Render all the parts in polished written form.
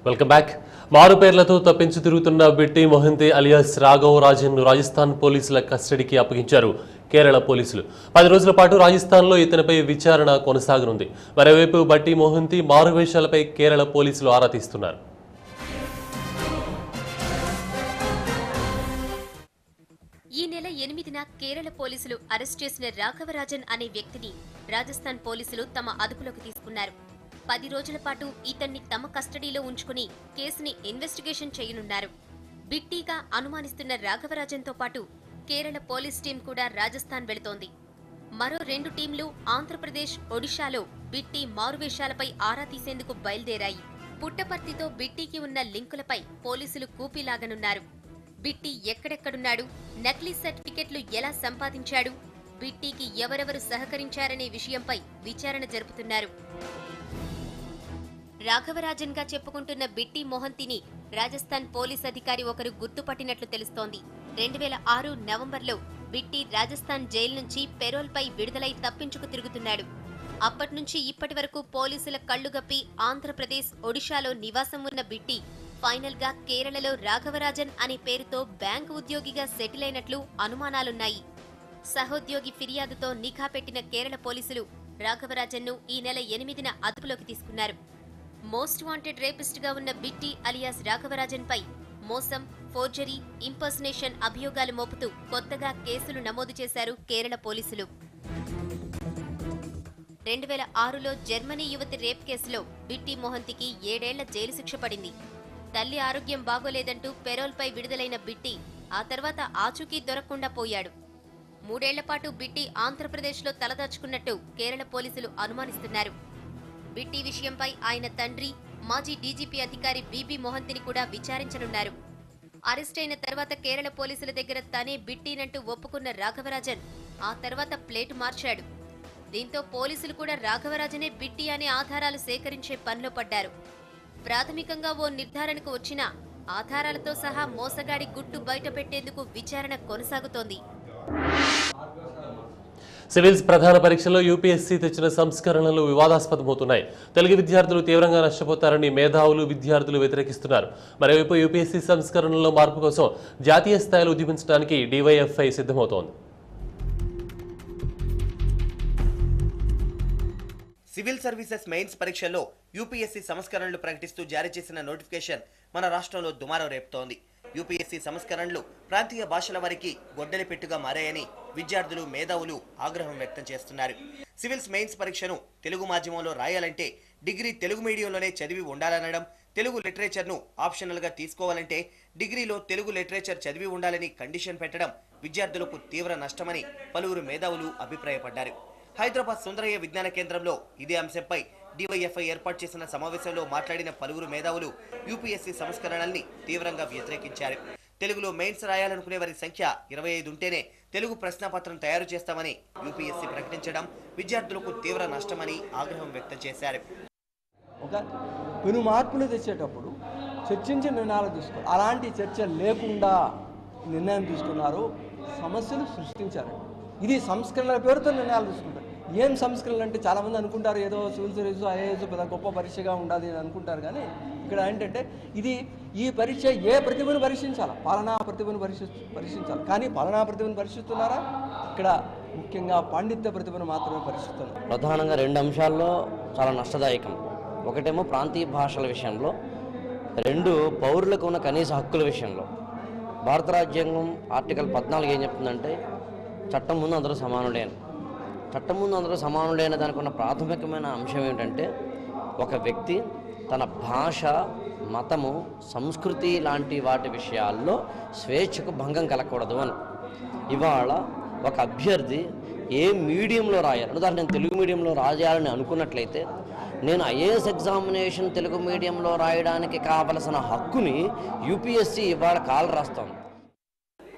Welcome back. మారు పేర్లతో తప్పించి తిరుగుతున్న బిట్టి మొహంతి అలియాస్ రాఘవ్ రాజన్ ను రాజస్థాన్ పోలీసుల కస్టడీకి అప్పగించారు కేరళ పోలీసులు. 10 రోజుల పాటు రాజస్థాన్లో ఇతనిపై విచారణ కొనసాగనుంది. మరోవైపు బట్టి మొహంతి మారువేషాలపై కేరళ పోలీసులు ఆరా తీస్తున్నారు. ఈ నెల 8న కేరళ పోలీసులు అరెస్ట్ చేసిన రాఘవరాజన్ అనే వ్యక్తిని రాజస్థాన్ పోలీసులు తమ అదుపులోకి తీసుకున్నారు. 10 రోజుల పాటు ఇతన్ని తమ కస్టడీలో ఉంచుకుని కేసుని ఇన్వెస్టిగేషన్ చేయనున్నారు. బిట్టీగా అనుమానిస్తున్న రాఘవరాజన్తో పాటు కేరళ పోలీస్ టీం కూడా రాజస్థాన్ వెళుతోంది. మరో 2 టీంలు ఆంధ్రప్రదేశ్, ఒడిశాలో బిట్టి మారువేషాలపై ఆరా తీసేందుకు బయలుదేరాయి. పుట్టపర్తితో బిట్టీకి ఉన్న లింకులపై పోలీసులు కూపీలాగనున్నారు. బిట్టి ఎక్కడెక్కడున్నాడు, నకిలీ సర్టిఫికెట్లు ఎలా సంపాదించాడు, బిట్టీకి ఎవరెవరు సహకరించారనే విషయంపై విచారణ జరుపుతున్నారు. రాఘవరాజన్ గా చెప్పుకుంటున్న బిట్టి మొహంతిని రాజస్థాన్ పోలీస్ అధికారి ఒకరు గుర్తుపట్టినట్లు తెలుస్తోంది. 2006 నవంబర్లో బిట్టి రాజస్థాన్ జైలు నుంచి పెరోల్పై విడుదలై తప్పించుకు తిరుగుతున్నాడు. అప్పట్నుంచి ఇప్పటి వరకు పోలీసుల కళ్లుగప్పి ఆంధ్రప్రదేశ్, ఒడిశాలో నివాసం ఉన్న బిట్టి ఫైనల్ గా కేరళలో రాఘవరాజన్ అనే పేరుతో బ్యాంకు ఉద్యోగిగా సెటిల్ అయినట్లు అనుమానాలున్నాయి. సహోద్యోగి ఫిర్యాదుతో నిఘా పెట్టిన కేరళ పోలీసులు రాఘవరాజన్ ను ఈ నెల 8న అదుపులోకి తీసుకున్నారు. మోస్ట్ వాంటెడ్ రేపిస్ట్ గా ఉన్న బిట్టి అలియాస్ రాఘవరాజన్ పై మోసం, ఫోర్జరీ, ఇంపర్సనేషన్ అభియోగాలు మోపుతూ కొత్తగా కేసులు నమోదు చేశారు కేరళ పోలీసులు. 2006లో జర్మనీ యువతి రేప్ కేసులో బిట్టి మొహంతికి 7 ఏళ్ల జైలు శిక్ష పడింది. తల్లి ఆరోగ్యం బాగోలేదంటూ పెరోల్పై విడుదలైన బిట్టి ఆ తర్వాత ఆచూకీ దొరకకుండా పోయాడు. 3 ఏళ్ల పాటు బిట్టి ఆంధ్రప్రదేశ్లో తలదాచుకున్నట్టు కేరళ పోలీసులు అనుమానిస్తున్నారు. బిట్టి విషయంపై ఆయన తండ్రి, మాజీ డీజీపీ అధికారి బీబీ మొహంతిని కూడా విచారించనున్నారు. అరెస్ట్ అయిన తర్వాత కేరళ పోలీసుల దగ్గర తనే బిట్టినంటూ ఒప్పుకున్న రాఘవరాజన్ ఆ తర్వాత ప్లేటు మార్చాడు. దీంతో పోలీసులు కూడా రాఘవరాజనే బిట్టి అనే ఆధారాలు సేకరించే పనిలో పడ్డారు. ప్రాథమికంగా ఓ నిర్ధారణకు వచ్చినా ఆధారాలతో సహా మోసగాడి గుట్టు బయటపెట్టేందుకు విచారణ కొనసాగుతోంది. సివిల్స్ ప్రధాన పరీక్షలో యూపీఎస్సీ తెచ్చిన సంస్కరణలు వివాదాస్పదమవుతున్నాయి. తెలుగు విద్యార్థులు తీవ్రంగా నష్టపోతారని మేధావులు, విద్యార్థులు వ్యతిరేకిస్తున్నారు. మరోవైపు యూపీఎస్సీ సంస్కరణల్లో మార్పు కోసం జాతీయ స్థాయిలో ఉద్యమించడానికి డీవైఎఫ్ఐ సిద్ధమవుతోంది. సివిల్ సర్వీసెస్ మెయిన్స్ పరీక్షల్లో యూపీఎస్సీ సంస్కరణలు ప్రకటిస్తూ జారీ చేసిన నోటిఫికేషన్ మన రాష్ట్రంలో దుమారం రేపుతోంది. యూపీఎస్సీ సంస్కరణలు ప్రాంతీయ భాషల వారికి గొడ్డలి పెట్టుగా మారాయని విద్యార్థులు, మేధావులు ఆగ్రహం వ్యక్తం చేస్తున్నారు. సివిల్స్ మెయిన్స్ పరీక్షను తెలుగు మాధ్యమంలో రాయాలంటే డిగ్రీ తెలుగు మీడియంలోనే చదివి ఉండాలనడం, తెలుగు లిటరేచర్ను ఆప్షనల్గా తీసుకోవాలంటే డిగ్రీలో తెలుగు లిటరేచర్ చదివి ఉండాలని కండిషన్ పెట్టడం విద్యార్థులకు తీవ్ర నష్టమని పలువురు మేధావులు అభిప్రాయపడ్డారు. హైదరాబాద్ సుందరయ్య విజ్ఞాన కేంద్రంలో ఇదే అంశంపై డీవైఎఫ్ఐ ఏర్పాటు చేసిన సమావేశంలో మాట్లాడిన పలువురు మేధావులు యూపీఎస్సీ సంస్కరణల్ని తీవ్రంగా వ్యతిరేకించారు. తెలుగులో మెయిన్స్ రాయాలనుకునే వారి సంఖ్య 25 ఉంటేనే తెలుగు ప్రశ్నాపత్రం తయారు చేస్తామని యూపీఎస్సీ ప్రకటించడం విద్యార్థులకు తీవ్ర నష్టమని ఆగ్రహం వ్యక్తం చేశారు. ఒక పెను మార్పులు తెచ్చేటప్పుడు చర్చించి నిర్ణయాలు తీసుకోవాలి. అలాంటి చర్చ లేకుండా నిర్ణయం తీసుకున్నారు, సమస్యలు సృష్టించారు. ఇది సంస్కరణల పేరుతో నిర్ణయాలు తీసుకుంటారు. ఏం సంస్కరణలు అంటే చాలామంది అనుకుంటారు ఏదో సివిల్ సర్వీసు, ఐఏఎస్ పెద్ద గొప్ప పరీక్షగా ఉండాలి అని అనుకుంటారు. కానీ ఇక్కడ ఏంటంటే ఈ పరీక్ష ఏ ప్రతిభను పరీక్షించాలి, పాలనా ప్రతిభను పరీక్షించాలి. కానీ పాలనా ప్రతిభను పరీక్షిస్తున్నారా? ఇక్కడ ముఖ్యంగా పాండిత్య ప్రతిభను మాత్రమే పరీక్షిస్తున్నారు. ప్రధానంగా 2 అంశాల్లో చాలా నష్టదాయకం. ఒకటేమో ప్రాంతీయ భాషల విషయంలో, 2 పౌరులకు ఉన్న కనీస హక్కుల విషయంలో. భారత రాజ్యాంగం ఆర్టికల్ 14 ఏం చెప్తుందంటే చట్టం ముందు అందరూ సమానులే అని. చట్టం ముందు అందరూ సమానులే అనే దానికి ఉన్న ప్రాథమికమైన అంశం ఏమిటంటే ఒక వ్యక్తి తన భాష, మతము, సంస్కృతి లాంటి వాటి విషయాల్లో స్వేచ్ఛకు భంగం కలగకూడదు అని. ఇవాళ ఒక అభ్యర్థి ఏ మీడియంలో రాయాలి, ఉదాహరణ నేను తెలుగు మీడియంలో రాయాలని అనుకున్నట్లయితే నేను ఐఏఎస్ ఎగ్జామినేషన్ తెలుగు మీడియంలో రాయడానికి కావలసిన హక్కుని యూపీఎస్సీ ఇవాళ కాలు రాస్తోంది.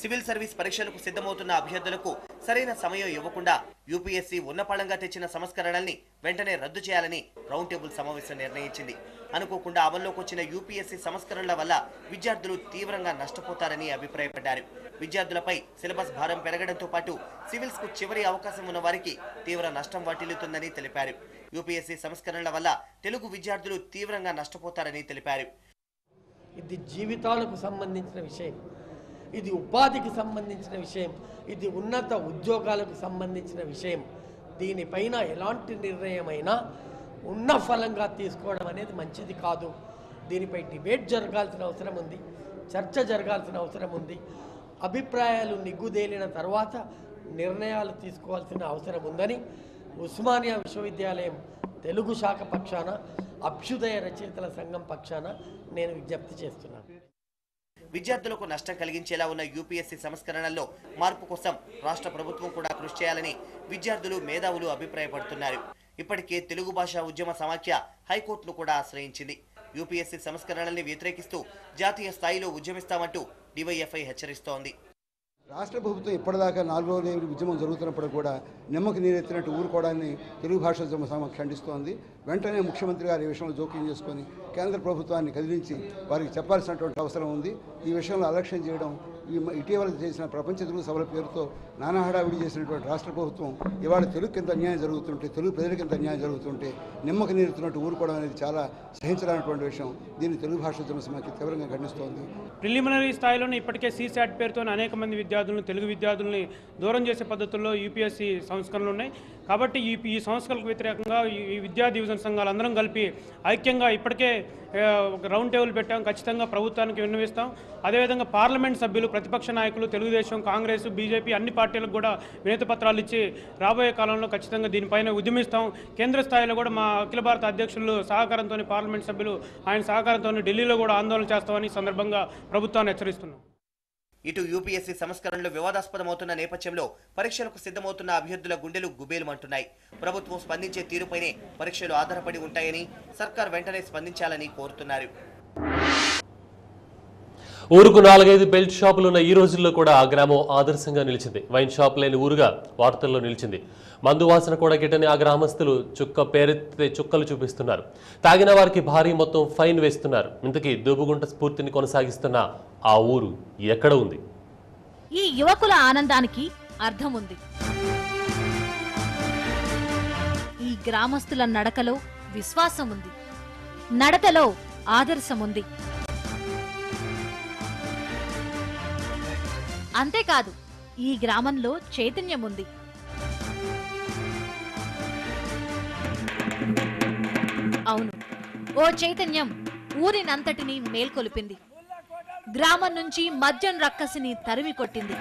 సివిల్ సర్వీస్ పరీక్షలకు సిద్ధమవుతున్న అభ్యర్థులకు సరైన సమయం ఇవ్వకుండా యూపీఎస్సీ ఉన్నపళంగా తెచ్చిన సంస్కరణల్ని వెంటనే రద్దు చేయాలని రౌండ్ టేబుల్ సమావేశం నిర్ణయించింది. అనుకోకుండా అమల్లోకి వచ్చిన యూపీఎస్సీ సంస్కరణల వల్ల విద్యార్థులు తీవ్రంగా నష్టపోతారని అభిప్రాయపడ్డారు. విద్యార్థులపై సిలబస్ భారం పెరగడంతో పాటు సివిల్స్ కు చివరి అవకాశం ఉన్న వారికి తీవ్ర నష్టం వాటిల్లుతుందని తెలిపారు. యూపీఎస్సీ సంస్కరణల వల్ల తెలుగు విద్యార్థులు తీవ్రంగా నష్టపోతారని తెలిపారు. ఇది జీవితాలకు సంబంధించిన విషయం, ఇది ఉపాధికి సంబంధించిన విషయం, ఇది ఉన్నత ఉద్యోగాలకు సంబంధించిన విషయం. దీనిపైన ఎలాంటి నిర్ణయమైనా ఉన్న ఫలంగా తీసుకోవడం అనేది మంచిది కాదు. దీనిపై డిబేట్ జరగాల్సిన అవసరం ఉంది, చర్చ జరగాల్సిన అవసరం ఉంది. అభిప్రాయాలు నిగ్గుదేలిన తర్వాత నిర్ణయాలు తీసుకోవాల్సిన అవసరం ఉందని ఉస్మానియా విశ్వవిద్యాలయం తెలుగు శాఖ పక్షాన, అభ్యుదయ రచయితల సంఘం పక్షాన నేను విజ్ఞప్తి చేస్తున్నాను. విద్యార్థులకు నష్టం కలిగించేలా ఉన్న యూపీఎస్సీ సంస్కరణల్లో మార్పు కోసం రాష్ట్ర ప్రభుత్వం కూడా కృషి చేయాలని విద్యార్థులు, మేధావులు అభిప్రాయపడుతున్నారు. ఇప్పటికే తెలుగు భాషా ఉద్యమ సమాఖ్య హైకోర్టును కూడా ఆశ్రయించింది. యూపీఎస్సీ సంస్కరణల్ని వ్యతిరేకిస్తూ జాతీయ స్థాయిలో ఉద్యమిస్తామంటూ డివైఎఫ్ఐ హెచ్చరిస్తోంది. రాష్ట్ర ప్రభుత్వం ఇప్పటిదాకా 4 రోజుల ఉద్యమం జరుగుతున్నప్పుడు కూడా నిమ్మకు నీరెత్తినట్టు ఊరుకోవడాన్ని తెలుగు భాషోద్యమ సమాఖ్య ఖండిస్తోంది. వెంటనే ముఖ్యమంత్రి గారు ఈ విషయంలో జోక్యం చేసుకొని కేంద్ర ప్రభుత్వాన్ని కదిలించి వారికి చెప్పాల్సినటువంటి అవసరం ఉంది. ఈ విషయంలో అలక్ష్యం చేయడం, ఇటీవల చేసిన ప్రపంచ తెలుగు సభల పేరుతో నానా హడావిడి చేసినటువంటి రాష్ట్ర ప్రభుత్వం ఇవాళ తెలుగుకి ఎంత అన్యాయం జరుగుతుంటే, తెలుగు ప్రజలకు ఎంత అన్యాయం జరుగుతుంటే నిమ్మకు నీరెత్తినట్టు ఊరుకోవడం అనేది చాలా సహించడానికి విషయం. దీన్ని తెలుగు భాషోద్యమ సమాఖ్య తీవ్రంగా ఖండిస్తోంది. ప్రిలిమినరీ స్థాయిలోనే ఇప్పటికే సీసాట్ పేరుతో అనేక మంది విద్యార్థులను, తెలుగు విద్యార్థుల్ని దూరం చేసే పద్ధతుల్లో యూపీఎస్సీ సంస్కరణలు ఉన్నాయి. కాబట్టి ఈ సంస్కరణలకు వ్యతిరేకంగా ఈ విద్యా డివిజన్ సంఘాలు అందరం కలిపి ఐక్యంగా ఇప్పటికే ఒక రౌండ్ టేబుల్ పెట్టాం. ఖచ్చితంగా ప్రభుత్వానికి విన్నవిస్తాం. అదేవిధంగా పార్లమెంట్ సభ్యులు, ప్రతిపక్ష నాయకులు, తెలుగుదేశం, కాంగ్రెస్, బీజేపీ అన్ని పార్టీలకు కూడా వినతి పత్రాలు ఇచ్చి రాబోయే కాలంలో ఖచ్చితంగా దీనిపైన ఉద్యమిస్తాం. కేంద్ర స్థాయిలో కూడా మా అఖిల భారత అధ్యక్షులు సహకారంతో, పార్లమెంట్ సభ్యులు ఆయన సహకారంతో ఢిల్లీలో కూడా ఆందోళన చేస్తామని సందర్భంగా ప్రభుత్వాన్ని హెచ్చరిస్తున్నాం. ఇటు యూపీఎస్సీ సంస్కరణలు వివాదాస్పదమవుతున్న నేపథ్యంలో పరీక్షలకు సిద్ధమవుతున్న అభ్యర్థుల గుండెలు గుబేలుమంటున్నాయి. ప్రభుత్వం స్పందించే తీరుపైనే పరీక్షలు ఆధారపడి ఉంటాయని, సర్కార్ వెంటనే స్పందించాలని కోరుతున్నారు. ఊరుకు 4-5 బెల్ట్ షాపులున్న ఈ రోజుల్లో కూడా ఆ గ్రామం ఆదర్శంగా నిలిచింది. వైన్ షాప్ లేని ఊరుగా వార్తల్లో నిలిచింది. మందు వాసన కూడా గిట్టని ఆ గ్రామస్తులు చుక్క పేరెత్తే చుక్కలు చూపిస్తున్నారు. తాగిన వారికి భారీ మొత్తం ఫైన్ వేస్తున్నారు. ఇంతకీ దూబుగుంట స్ఫూర్తిని కొనసాగిస్తున్న ఆ ఊరు ఎక్కడ ఉంది? ఈ యువకుల ఆనందానికి అర్థం ఉంది. ఈ గ్రామస్తుల నడకలో విశ్వాసం ఉంది, నడతలో ఆదర్శం ఉంది. అంతేకాదు, ఈ గ్రామంలో చైతన్యం ఉంది. అవును, ఓ చైతన్యం ఊరినంతటినీ మేల్కొలిపింది. గ్రామం నుంచి మద్యం రక్కసిని తరిమి కొట్టింది.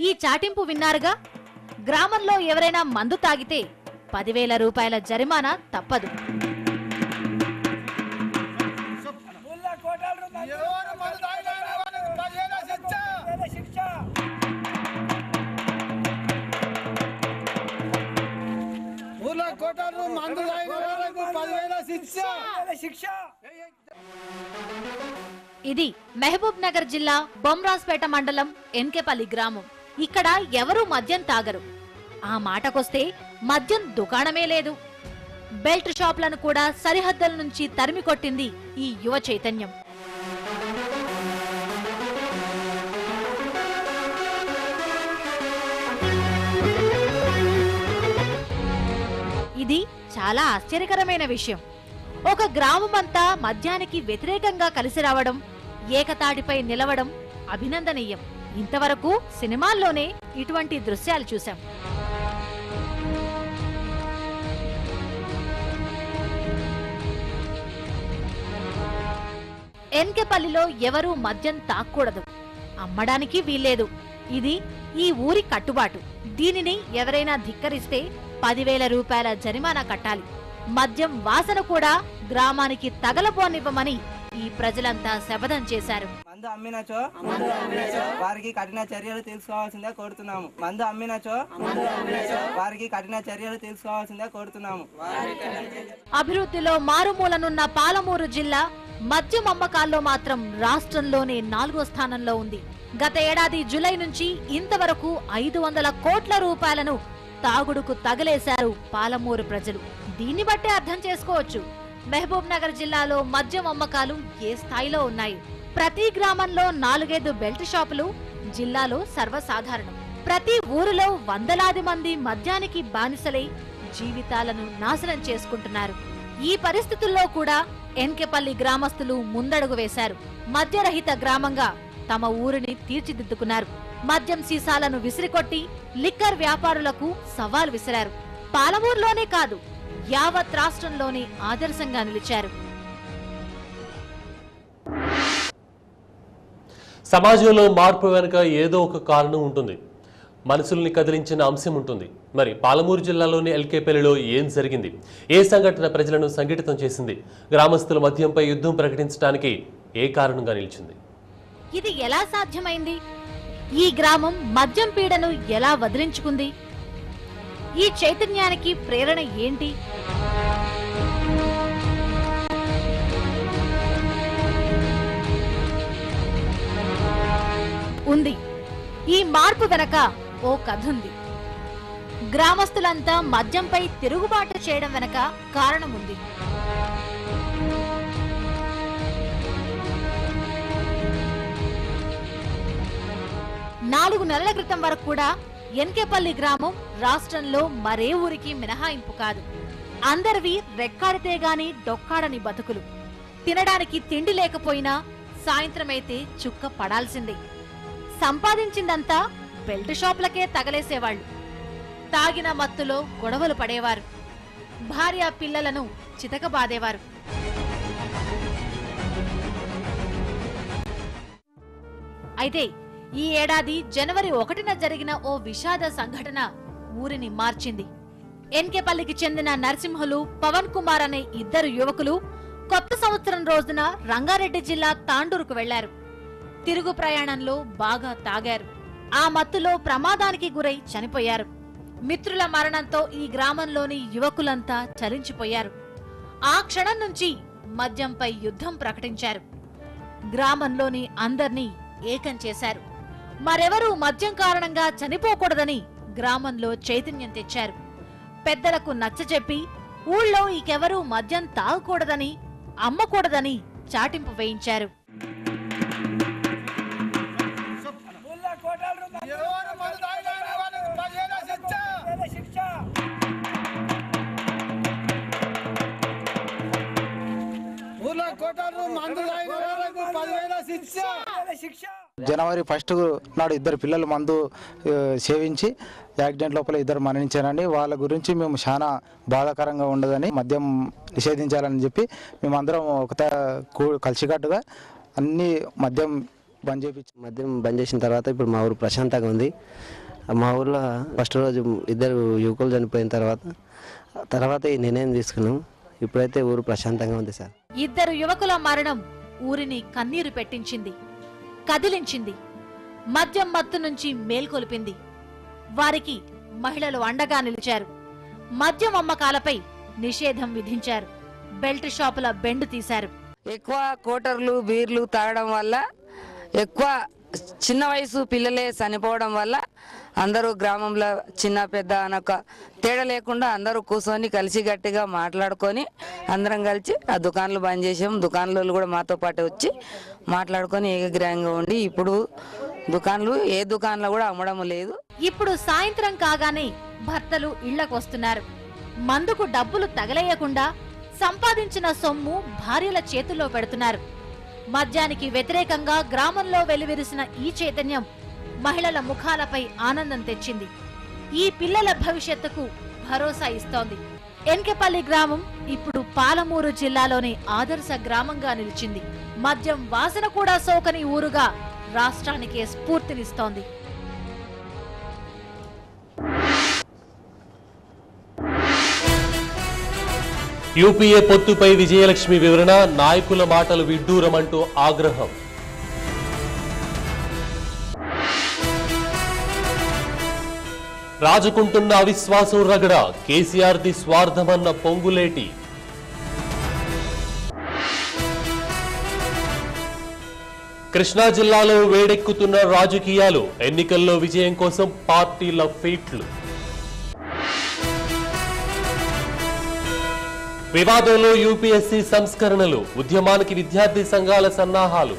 ఈ చాటింపు విన్నారుగా. గ్రామంలో ఎవరైనా మందు తాగితే 10,000 రూపాయల జరిమానా తప్పదు. ఇది మహబూబ్ నగర్ జిల్లా బొమ్రాజ్పేట మండలం ఎన్కేపల్లి గ్రామం. ఇక్కడ ఎవరూ మద్యం తాగరు. ఆ మాటకొస్తే మద్యం దుకాణమే లేదు. బెల్ట్ షాపులను కూడా సరిహద్దుల నుంచి తరిమి కొట్టింది ఈ యువ చైతన్యం. ఇది చాలా ఆశ్చర్యకరమైన విషయం. ఒక గ్రామమంతా మద్యానికి వ్యతిరేకంగా కలిసి రావడం, ఏకతాటిపై నిలవడం అభినందనీయం. ఇంతవరకు సినిమాల్లోనే ఇటువంటి దృశ్యాలు చూశాం. ఎన్కేపల్లిలో ఎవరూ మద్యం తాక్కూడదు, అమ్మడానికి వీల్లేదు. ఇది ఈ ఊరి కట్టుబాటు. దీనిని ఎవరైనా ధిక్కరిస్తే 10,000 రూపాయల జరిమానా కట్టాలి. మద్యం వాసన కూడా గ్రామానికి తగలబోనివ్వమని ఈ ప్రజలంతా శపథం చేశారు. మందు అమ్మినచో వారికి కఠిన చర్యలు తీసుకోవాల్సిందే కోరుతున్నాము. మందు అమ్మినచో వారికి కఠిన చర్యలు తీసుకోవాల్సిందే కోరుతున్నాము. అభివృద్ధిలో మారుమూలనున్న పాలమూరు జిల్లా మద్యం అమ్మకాల్లో మాత్రం రాష్ట్రంలోనే 4వ స్థానంలో ఉంది. గత ఏడాది జూలై నుంచి ఇంతవరకు 500 కోట్ల రూపాయలను తాగుడుకు తగలేశారు పాలమూరు ప్రజలు. దీన్ని బట్టే అర్థం చేసుకోవచ్చు మహబూబ్ నగర్ జిల్లాలో మద్యం అమ్మకాలు ఏ స్థాయిలో ఉన్నాయి? ప్రతి గ్రామంలో 4-5 బెల్ట్ షాపులు జిల్లాలో సర్వసాధారణం. ప్రతి ఊరిలో వందలాది మంది మద్యానికి బానిసలై జీవితాలను నాశనం చేసుకుంటున్నారు. ఈ పరిస్థితుల్లో కూడా ఎన్కేపల్లి గ్రామస్తులు ముందడుగు వేశారు. మద్యరహిత గ్రామంగా తమ ఊరిని తీర్చిదిద్దుకున్నారు. మద్యం సీసాలను విసిరికొట్టి లిక్కర్ వ్యాపారులకు సవాల్ విసిరారు. పాలమూరులోనే కాదు, యావత్ రాష్ట్రంలోనే ఆదర్శంగా నిలిచారు. సమాజంలో మార్పు వెనుక ఏదో ఒక కారణం ఉంటుంది. మనసుల్ని కదిలించిన అంశం ఉంటుంది. మరి పాలమూరు జిల్లాలోని ఎల్కేపల్లిలో ఏం జరిగింది? ఏ సంఘటన ప్రజలను సంఘటితం చేసింది? గ్రామస్తుల మద్యంపై యుద్ధం ప్రకటించడానికి ఏ కారణంగా నిలిచింది? ఇది ఎలా సాధ్యమైంది? ఈ గ్రామం మద్యం పీడను ఎలా వదిలించుకుంది? ఈ చైతన్యానికి ప్రేరణ ఏంటి? ఉంది. ఈ మార్పు వెనక ఓ కథ ఉంది. గ్రామస్తులంతా మద్యంపై తిరుగుబాటు చేయడం వెనక కారణం ఉంది. నాలుగు నెలల క్రితం వరకు కూడా ఎన్కేపల్లి గ్రామం రాష్ట్రంలో మరే ఊరికి మినహాయింపు కాదు. అందరివి రెక్కాడితే గాని డొక్కాడని బతుకులు. తినడానికి తిండి లేకపోయినా సాయంత్రమైతే చుక్క పడాల్సిందే. సంపాదించిందంతా బెల్ట్ షాపులకే తగలేసేవాళ్లు. తాగిన మత్తులో గొడవలు పడేవారు. భార్య పిల్లలను చితకబాదేవారు. అయితే ఈ ఏడాది జనవరి 1న జరిగిన ఓ విషాద సంఘటన ఊరిని మార్చింది. ఎన్కేపల్లికి చెందిన నరసింహులు, పవన్ కుమార్ అనే ఇద్దరు యువకులు కొత్త సంవత్సరం రోజున రంగారెడ్డి జిల్లా తాండూరుకు వెళ్లారు. తిరుగు ప్రయాణంలో బాగా తాగారు. ఆ మత్తులో ప్రమాదానికి గురై చనిపోయారు. మిత్రుల మరణంతో ఈ గ్రామంలోని యువకులంతా చలించిపోయారు. ఆ క్షణం నుంచి మద్యంపై యుద్ధం ప్రకటించారు. గ్రామంలోని అందర్నీ ఏకం చేశారు. మరెవరూ మద్యం కారణంగా చనిపోకూడదని గ్రామంలో చైతన్యం తెచ్చారు. పెద్దలకు నచ్చజెప్పి ఊళ్ళో ఇకెవరూ మద్యం తాగకూడదని, అమ్మకూడదని చాటింపు వేయించారు. జనవరి 1 నాడు ఇద్దరు పిల్లలు మందు సేవించి యాక్సిడెంట్ లోపల ఇద్దరు మరణించారని, వాళ్ళ గురించి మేము చాలా బాధాకరంగా ఉండదని, మద్యం నిషేధించాలని చెప్పి మేమందరం కలిసికట్టుగా అన్ని మద్యం బంద్ చేయించి మద్యం బంద్ చేసిన తర్వాత ఇప్పుడు మా ఊరు ప్రశాంతంగా ఉంది. మా ఊర్లో ఫస్ట్ రోజు ఇద్దరు యువకులు చనిపోయిన తర్వాత ఈ నిర్ణయం తీసుకున్నాం. ఇప్పుడైతే ఊరు ప్రశాంతంగా ఉంది సార్. ఇద్దరు యువకుల మరణం ఊరిని కన్నీరు పెట్టించింది, కదిలించింది. మద్యం మత్తు నుంచి మేల్కొల్పింది. వారికి మహిళలు అండగా నిలిచారు. మద్యం అమ్మకాలపై నిషేధం విధించారు. బెల్ట్ షాపుల బెండు తీశారు. ఎక్కువ కోటర్లు బీర్లు తాగడం వల్ల, ఎక్కువ చిన్న వయసు పిల్లలే చనిపోవడం వల్ల అందరూ గ్రామంలో చిన్న పెద్ద అనొక తేడా లేకుండా అందరూ కూర్చొని కలిసి గట్టిగా మాట్లాడుకొని అందరం కలిసి ఆ దుకాణాలు బంద్ చేసాం. దుకాణాలు కూడా మాతో పాటు వచ్చి మాట్లాడుకొని ఏకగ్రీవంగా ఉండి ఇప్పుడు దుకాణాలు ఏ దుకాణంలో కూడా అమ్మడం లేదు. ఇప్పుడు సాయంత్రం కాగానే భర్తలు ఇళ్లకు వస్తున్నారు. మందుకు డబ్బులు తగలేయకుండా సంపాదించిన సొమ్ము భార్యల చేతుల్లో పెడుతున్నారు. మద్యానికి వ్యతిరేకంగా గ్రామంలో వెలువరిసిన ఈ చైతన్యం మహిళల ముఖాలపై ఆనందం తెచ్చింది. ఈ పిల్లల భవిష్యత్తుకు భరోసా ఇస్తోంది. ఎన్కేపల్లి గ్రామం ఇప్పుడు పాలమూరు జిల్లాలోని ఆదర్శ గ్రామంగా నిలిచింది. మద్యం వాసన కూడా సోకని ఊరుగా రాష్ట్రానికే స్ఫూర్తినిస్తోంది. యూపీఏ పొత్తుపై విజయలక్ష్మి వివరణ, నాయకుల మాటలు విడ్డూరమంటూ ఆగ్రహం. రాజుకుంటున్న అవిశ్వాసం రగడ, కేసీఆర్ది స్వార్థమన్న పొంగులేటి. కృష్ణా జిల్లాలో వేడెక్కుతున్న రాజకీయాలు, ఎన్నికల్లో విజయం కోసం పార్టీల ఫీట్లు. వివాదంలో యూపీఎస్సీ సంస్కరణలు, ఉద్యమానికి విద్యార్థి సంఘాల సన్నాహాలు.